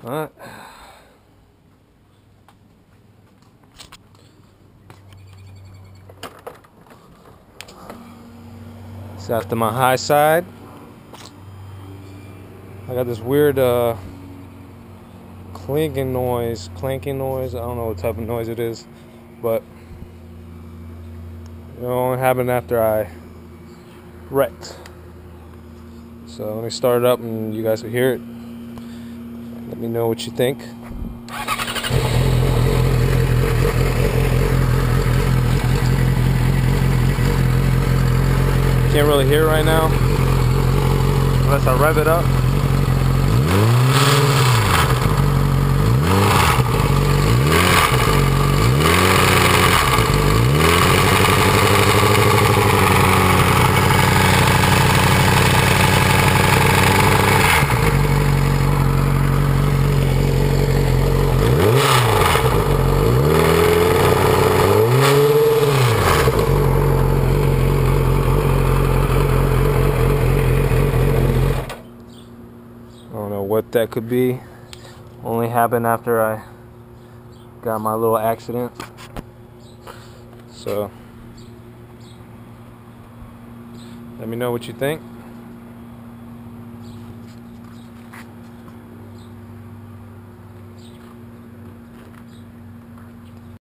Alright. It's after my high side. I got this weird clanking noise. I don't know what type of noise it is, but it only happened after I wrecked. So let me start it up and you guys will hear it. Let me know what you think. Can't really hear it right now unless I rev it up. I don't know what that could be. Only happened after I got my little accident. So let me know what you think.